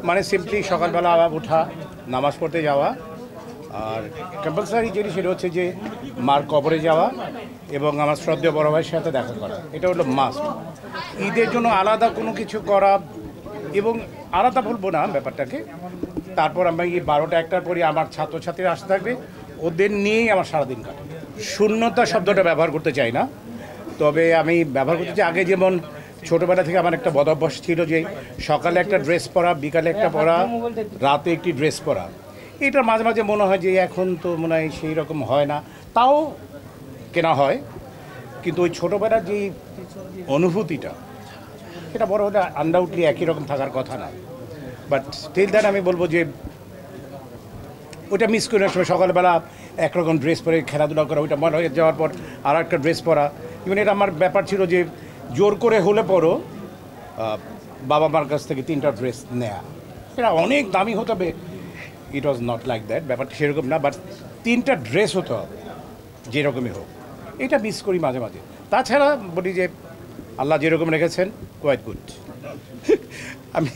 মানে সিম্পলি সকালবেলা ওঠা, নামাজ পড়তে যাওয়া, আর কম্পালসারি যেটি সেটা হচ্ছে যে মার কবরে যাওয়া এবং আমার শ্রদ্ধেয় বড় ভাইয়ের সাথে দেখা করা, এটা হলো মাস্ট। ঈদের জন্য আলাদা কোনো কিছু করা এবং আলাদা বলবো না ব্যাপারটাকে। তারপর আমি 12টা-1টার পরে আমার ছাত্রছাত্রীরা আসতে থাকবে, ওদের নিয়েই আমার সারাদিন কাটে। শূন্যতা শব্দটা ব্যবহার করতে চাই না, তবে আমি ব্যবহার করতে চাই আগে যেমন ছোটোবেলা থেকে আমার একটা বদভ্যাস ছিল যে সকালে একটা ড্রেস পরা, বিকালে একটা পরা, রাতে একটি ড্রেস পরা। এটা মাঝে মাঝে মনে হয় যে এখন তো মনে হয় সেই রকম হয় না, তাও কেনা হয়, কিন্তু ওই ছোটোবেলার যে অনুভূতিটা সেটা বড় হলে আনডাউটলি একই রকম থাকার কথা না। বাট স্টিল দ্যাট আমি বলবো যে ওইটা মিস করে সময় সকালবেলা একরকম ড্রেস পরে খেলাধুলা করা, ওইটা মনে হয়ে যাওয়ার পর আর একটা ড্রেস পরা। ইভেন এটা আমার ব্যাপার ছিল যে জোর করে হলে পরও বাবা মার কাছ থেকে 3টা ড্রেস নেয়া, এটা অনেক দামি হতে হবে, ইট ওয়াজ নট লাইক দ্যাট, ব্যাপারটা সেরকম না। বাট 3টা ড্রেস হতে হবে যেরকমই হোক, এটা মিস করি মাঝে মাঝে। তাছাড়া বলি যে আল্লাহ যেরকম রেখেছেন কোয়াইট গুড। আমি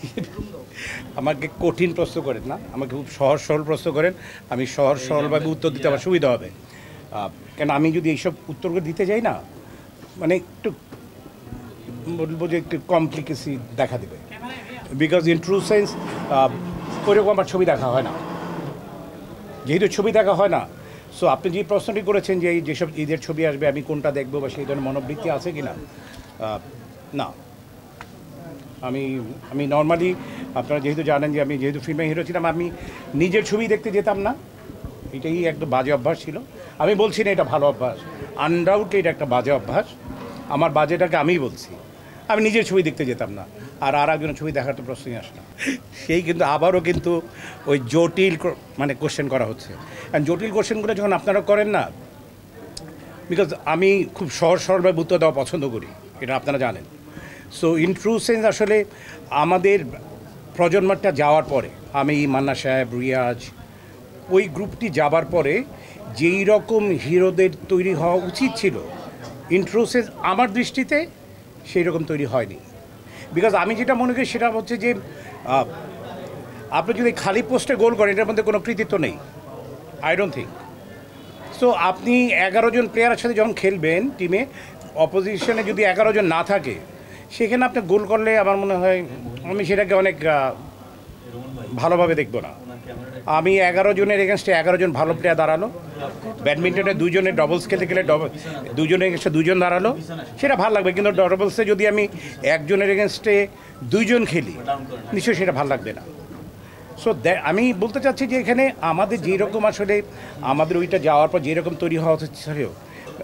আমাকে কঠিন প্রশ্ন করেন না, আমাকে খুব সহজ সরল প্রশ্ন করেন, আমি সহজ সরলভাবে উত্তর দিতে আমার সুবিধা হবে। কেন আমি যদি এইসব উত্তরগুলো দিতে যাই না, মানে একটু বলবো যে একটু কমপ্লিকেসি দেখা দেবে, বিকজ ইন ট্রু সেন্স ওইরকম আমার ছবি দেখা হয় না, যেহেতু ছবি দেখা হয় না। সো আপনি যে প্রশ্নটি করেছেন যে এই যেসব ঈদের ছবি আসবে আমি কোনটা দেখবো বা সেই ধরনের মনোবৃত্তি আছে কি না, না। আমি নর্মালি, আপনারা যেহেতু জানেন যে আমি যেহেতু ফিল্মে হিরো ছিলাম, আমি নিজের ছবি দেখতে যেতাম না, এটাই একদম বাজে অভ্যাস ছিল। আমি বলছি না এটা ভালো অভ্যাস, আনডাউটলি এটা একটা বাজে অভ্যাস, আমার বাজেটাকে আমিই বলছি। আমি নিজের ছবি দেখতে যেতাম না, আর একজনের ছবি দেখার তো প্রশ্নই আসে না। সেই কিন্তু আবারও কিন্তু ওই জটিল মানে কোশ্চেন করা হচ্ছে, আর জটিল কোশ্চেনগুলো যখন আপনারা করেন না, বিকজ আমি খুব সহজ সরলভাবে উত্তর দেওয়া পছন্দ করি, এটা আপনারা জানেন। সো ইন ট্রু সেন্স আসলে আমাদের প্রজন্মটা যাওয়ার পরে, আমি মান্না সাহেব, রিয়াজ, ওই গ্রুপটি যাবার পরে যেই রকম হিরোদের তৈরি হওয়া উচিত ছিল, ইন ট্রু সেন্স আমার দৃষ্টিতে সেই রকম তৈরি হয়নি। বিকজ আমি যেটা মনে করি সেটা হচ্ছে যে আপনি যদি খালি পোস্টে গোল করেন, এটার মধ্যে কোনো কৃতিত্ব নেই, আই ডোন্ট থিঙ্ক সো। আপনি 11 জন প্লেয়ারের সাথে যখন খেলবেন টিমে, অপোজিশনে যদি 11 জন না থাকে, সেখানে আপনি গোল করলে আমার মনে হয় আমি সেটাকে অনেক ভালোভাবে দেখব না। আমি 11 জনের এগেনস্টে 11 জন ভালো প্লেয়ার দাঁড়ালো, ব্যাডমিন্টনে 2 জনের ডবলস খেলতে গেলে 2 জনের এগেনস্টে 2 জন দাঁড়ালো, সেটা ভালো লাগবে। কিন্তু ডবলসে যদি আমি 1 জনের এগেনস্টে 2 জন খেলি, নিশ্চয়ই সেটা ভালো লাগবে না। সো আমি বলতে চাচ্ছি যে এখানে আমাদের যেরকম আসলে আমাদের ওইটা যাওয়ার পর যেরকম তৈরি হওয়া হচ্ছে,